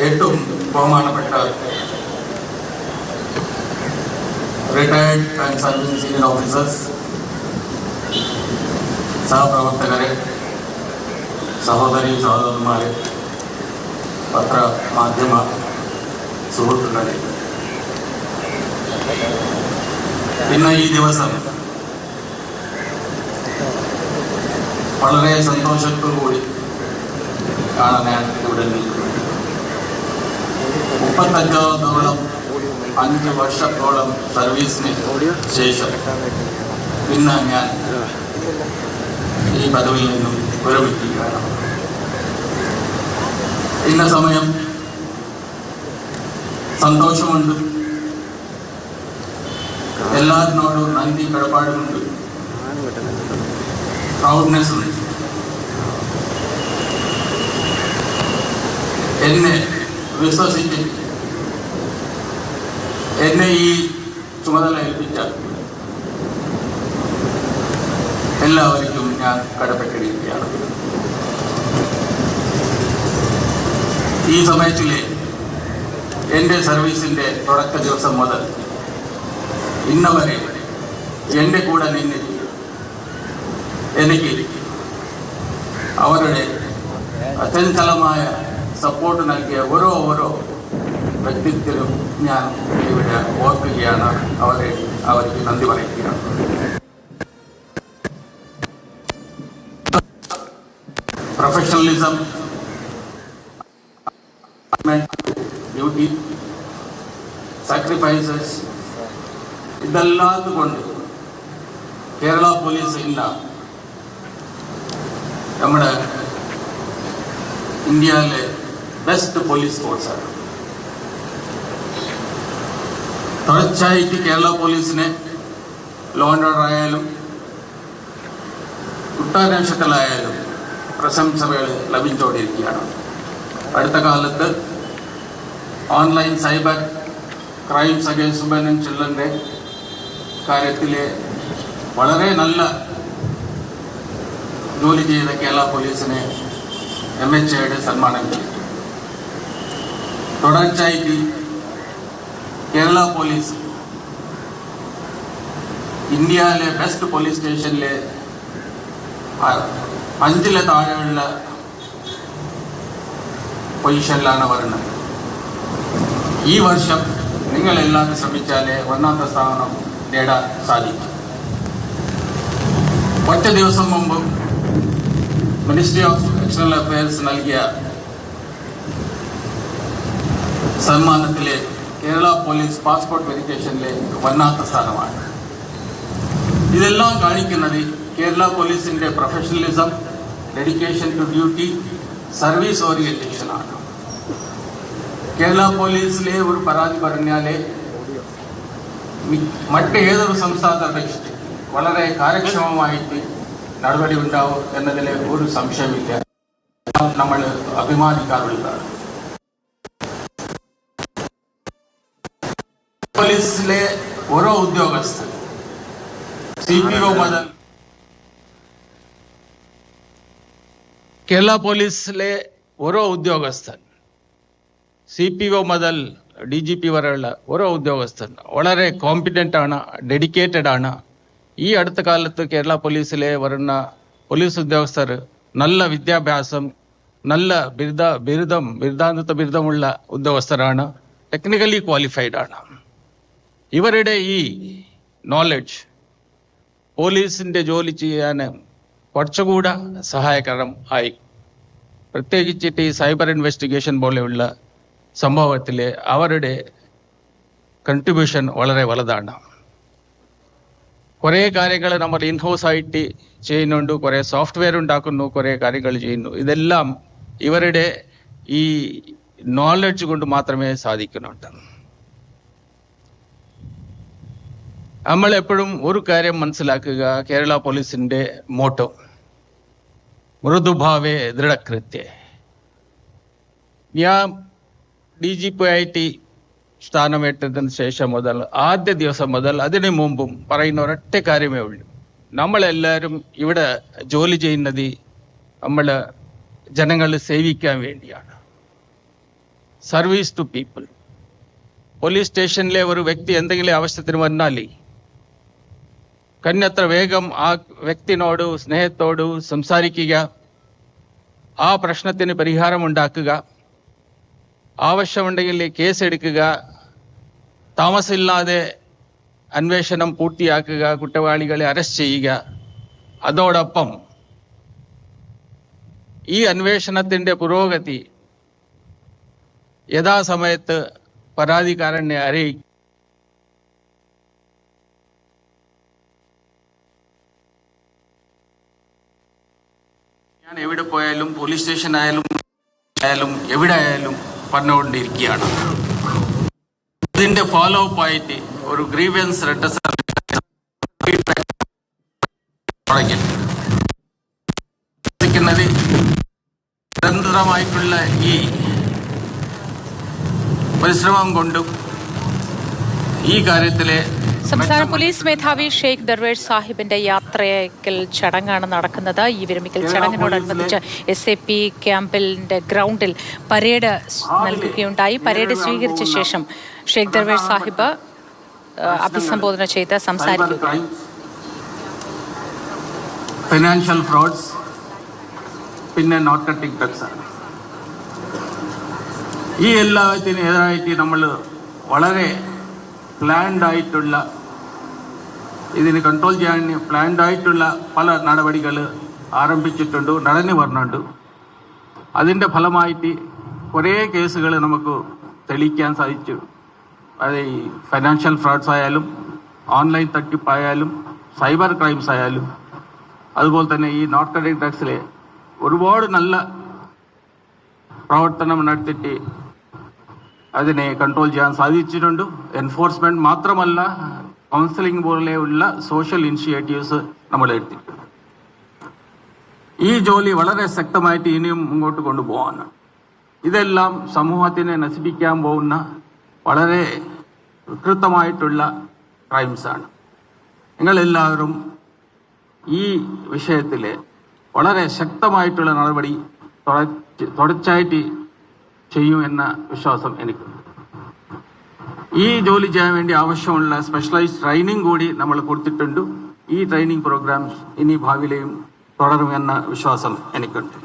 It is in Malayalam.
ഏറ്റവും ബഹുമാനപ്പെട്ട retired and service senior officers, സഹപ്രവർത്തകരെ, സഹോദരി സഹോദരന്മാരെ, പത്രമാധ്യമ സുഹൃത്തുക്കളെ, ഇന്ന് ഈ ദിവസം വളരെ സന്തോഷത്തോടുകൂടി ആണ് ഞാൻ ഇവിടെ നിൽക്കുന്നത്. 5 വർഷത്തോളം സർവീസിന് ശേഷം ഇന്ന് ഞാൻ ഈ പദവിയിൽ നിന്നും വിരമിക്കുകയാണ്. ഇന്ന സമയം സന്തോഷമുണ്ട്, എല്ലാവരിനോടും നന്ദി കടപ്പാടുമുണ്ട്, പ്രൗഡ്നെസ് ഉണ്ട്. എന്നെ വിശ്വസിച്ച് എന്നെ ഈ ചുമതല ഏൽപ്പിച്ച എല്ലാവർക്കും ഞാൻ കടപ്പെട്ടിരിക്കുകയാണ്. ഈ സമയത്തിലെ എൻ്റെ സർവീസിൻ്റെ തുടക്ക ദിവസം മുതൽ ഇന്നവരെ എൻ്റെ കൂടെ നിന്ന് എനിക്ക് അവരുടെ അത്യന്തലമായ സപ്പോർട്ട് നൽകിയ ഓരോ വ്യക്തിത്വത്തിലും ഞാൻ ഇവിടെ ഓർക്കുകയാണ്, അവർക്ക് നന്ദി പറയുകയാണ്. പ്രൊഫഷണലിസം, ഡ്യൂട്ടി, സാക്രിഫൈസസ്, ഇതെല്ലാം കൊണ്ട് കേരള പോലീസ് ഇല്ല നമ്മുടെ ഇന്ത്യയിലെ ബെസ്റ്റ് പോലീസ് ഫോഴ്സാണ്. തുടർച്ചയായിട്ട് കേരള പോലീസിനെ ലോ ആൻഡ് ഓർഡർ ആയാലും കുറ്റാന്വേഷണത്തിലായാലും പ്രശംസകൾ ലഭിച്ചുകൊണ്ടിരിക്കുകയാണ്. അടുത്ത കാലത്ത് online cyber crimes against women and ചിൽഡ്രൻ്റെ കാര്യത്തിൽ വളരെ നല്ല ജോലി ചെയ്ത കേരള പോലീസിനെ MHAയുടെ സമ്മാനം നൽകി. തുടർച്ചയായിട്ട് കേരള പോലീസ് ഇന്ത്യയിലെ ബെസ്റ്റ് പോലീസ് സ്റ്റേഷനിലെ 5 താഴെയുള്ള പൊസിഷനിലാണ് വരുന്നത്. ഈ വർഷം നിങ്ങളെല്ലാവരും ശ്രമിച്ചാലേ 1ാമത്തെ സ്ഥാനം നേടാൻ സാധിക്കും. ഒറ്റ ദിവസം മുമ്പ് മിനിസ്ട്രി ഓഫ് എക്സ്റ്റേണൽ അഫയേഴ്സ് നൽകിയ സമ്മാനത്തിലെ കേരള പോലീസ് പാസ്പോർട്ട് വെരിഫിക്കേഷനിലെ 1ാമത്തെ സ്ഥാനമാണ്. ഇതെല്ലാം കാണിക്കുന്നത് കേരള പോലീസിന്റെ professionalism, dedication to duty, service orientation ആണ്. കേരള പോലീസിലെ ഒരു പരാതി പറഞ്ഞാലേ മറ്റേതൊരു സംസ്ഥാനത്തെ അപേക്ഷിച്ച് വളരെ കാര്യക്ഷമമായിട്ട് നടപടി ഉണ്ടാവും എന്നതിൽ ഒരു സംശയമില്ല. നമ്മൾ അഭിമാനിക്കാറുള്ളതാണ്. പോലീസിലെ ഓരോ ഉദ്യോഗസ്ഥർ CPO മുതൽ കേരള പോലീസിലെ ഓരോ ഉദ്യോഗസ്ഥൻ CPO മുതൽ DGP വരെയുള്ള ഓരോ ഉദ്യോഗസ്ഥൻ വളരെ കോമ്പിറ്റൻ്റ് ആണ്, ഡെഡിക്കേറ്റഡ് ആണ്. ഈ അടുത്ത കാലത്ത് കേരള പോലീസിലെ വരുന്ന പോലീസ് ഉദ്യോഗസ്ഥർ നല്ല വിദ്യാഭ്യാസം, നല്ല ബിരുദാന്തര ബിരുദമുള്ള ഉദ്യോഗസ്ഥരാണ്, ടെക്നിക്കലി ക്വാളിഫൈഡ് ആണ്. ഇവരുടെ ഈ നോളജ് പോലീസിൻ്റെ ജോലി ചെയ്യാൻ കുറച്ചുകൂടെ സഹായകരം ആയി. പ്രത്യേകിച്ചിട്ട് ഈ സൈബർ ഇൻവെസ്റ്റിഗേഷൻ പോലെയുള്ള സംഭവത്തിൽ അവരുടെ കൺട്രിബ്യൂഷൻ വളരെ വലുതാണ്. കുറേ കാര്യങ്ങൾ നമ്മൾ ഇൻഹൗസ് ആയിട്ട് ചെയ്യുന്നുണ്ട്, കുറേ സോഫ്റ്റ്വെയർ ഉണ്ടാക്കുന്നു, കുറേ കാര്യങ്ങൾ ചെയ്യുന്നു. ഇതെല്ലാം ഇവരുടെ ഈ നോളജ് കൊണ്ട് മാത്രമേ സാധിക്കുന്നുണ്ട്. നമ്മൾ എപ്പോഴും ഒരു കാര്യം മനസ്സിലാക്കുക, കേരള പോലീസിന്റെ മോട്ടോ മൃദുഭാവേ ദൃഢകൃത്യേ. ഞാൻ DGP ആയിട്ട് സ്ഥാനമേറ്റതിന് ശേഷം മുതൽ ആദ്യ ദിവസം മുതൽ അതിനു മുമ്പും പറയുന്ന ഒരൊറ്റ കാര്യമേ ഉള്ളൂ, നമ്മളെല്ലാവരും ഇവിടെ ജോലി ചെയ്യുന്നത് നമ്മൾ ജനങ്ങളെ സേവിക്കാൻ വേണ്ടിയാണ്. Service to people. പോലീസ് സ്റ്റേഷനിലെ ഒരു വ്യക്തി എന്തെങ്കിലും ആവശ്യത്തിന് വന്നാൽ കഴിയുന്നത്ര വേഗം ആ വ്യക്തിനോട് സ്നേഹത്തോട് സംസാരിക്കുക, ആ പ്രശ്നത്തിന് പരിഹാരമുണ്ടാക്കുക, ആവശ്യമുണ്ടെങ്കിൽ കേസെടുക്കുക, താമസമില്ലാതെ അന്വേഷണം പൂർത്തിയാക്കുക, കുറ്റവാളികളെ അറസ്റ്റ് ചെയ്യുക. അതോടൊപ്പം ഈ അന്വേഷണത്തിൻ്റെ പുരോഗതി യഥാസമയത്ത് പരാതിക്കാരനെ അറിയിക്കുക. ഞാൻ എവിടെ പോയാലും പോലീസ് സ്റ്റേഷൻ ആയാലും എവിടെ ആയാലും പറഞ്ഞുകൊണ്ടിരിക്കുകയാണ്. ഇതിന്റെ ഫോളോ അപ്പ് ആയിട്ട് ഒരു ഗ്രീവൻസ് റെഡ്രസൽ നിരന്തരമായിട്ടുള്ള ഈ പരിശ്രമം കൊണ്ടും ഈ കാര്യത്തിലെ സംസ്ഥാന പോലീസ് മേധാവി ഷെയ്ഖ് ദർവേഷ് സാഹിബിന്റെ യാത്രയക്കൽ ചടങ്ങാണ് നടക്കുന്നത്. ഈ വിരമിക്കൽ ചടങ്ങിനോടനുബന്ധിച്ച് SAP ക്യാമ്പിന്റെ ഗ്രൗണ്ടിൽ പരേഡ് നൽകുകയുണ്ടായി. പരേഡ് സ്വീകരിച്ച ശേഷം ഷെയ്ഖ് ദർവേഷ് സാഹിബ് അഭിസംബോധന ചെയ്ത് സംസാരിക്കുകയാണ്. ഫിനാൻഷ്യൽ ഫ്രോഡ്സ്, പിന്നെ നോർക്കട്ടിക് ഡ്രഗ്സ് ആണ്. ഈ എല്ലാത്തിനും എതിരായിട്ട് നമ്മൾ വളരെ പ്ലാൻഡ് ആയിട്ടുള്ള, ഇതിന് കൺട്രോൾ ചെയ്യാൻ പ്ലാൻഡ് ആയിട്ടുള്ള പല നടപടികൾ ആരംഭിച്ചിട്ടുണ്ട്, നടന്നു വരുന്നുണ്ട്. അതിൻ്റെ ഫലമായിട്ട് കുറേ കേസുകൾ നമുക്ക് തെളിയിക്കാൻ സാധിച്ചു. അത് ഈ ഫൈനാൻഷ്യൽ ഫ്രോഡ്സ് ആയാലും, ഓൺലൈൻ തട്ടിപ്പായാലും, സൈബർ ക്രൈംസ് ആയാലും, അതുപോലെ തന്നെ ഈ നോർക്കട്ടിക് ഡ്രഗ്സിലെ ഒരുപാട് നല്ല പ്രവർത്തനം നടത്തിയിട്ട് അതിനെ കൺട്രോൾ ചെയ്യാൻ സാധിച്ചിട്ടുണ്ട്. എൻഫോഴ്സ്മെന്റ് മാത്രമല്ല, കൗൺസിലിംഗ് പോലെയുള്ള സോഷ്യൽ ഇനിഷ്യേറ്റീവ്സ് നമ്മൾ എടുത്തിട്ടുണ്ട്. ഈ ജോലി വളരെ ശക്തമായിട്ട് ഇനിയും മുമ്പോട്ട് കൊണ്ടുപോകാനാണ്. ഇതെല്ലാം സമൂഹത്തിനെ നശിപ്പിക്കാൻ പോകുന്ന വളരെ വികൃതമായിട്ടുള്ള ക്രൈംസാണ്. നിങ്ങളെല്ലാവരും ഈ വിഷയത്തിൽ വളരെ ശക്തമായിട്ടുള്ള നടപടി തുടർച്ചയായിട്ട് ചെയ്യും എന്ന വിശ്വാസം എനിക്കുണ്ട്. ഈ ജോലി ചെയ്യാൻ വേണ്ടി ആവശ്യമുള്ള സ്പെഷ്യലൈസ്ഡ് ട്രെയിനിങ് കൂടി നമ്മൾ കൊടുത്തിട്ടുണ്ട്. ഈ ട്രെയിനിങ് പ്രോഗ്രാംസ് ഇനി ഭാവിയിലെയും തുടരുമെന്ന വിശ്വാസം എനിക്കുണ്ട്.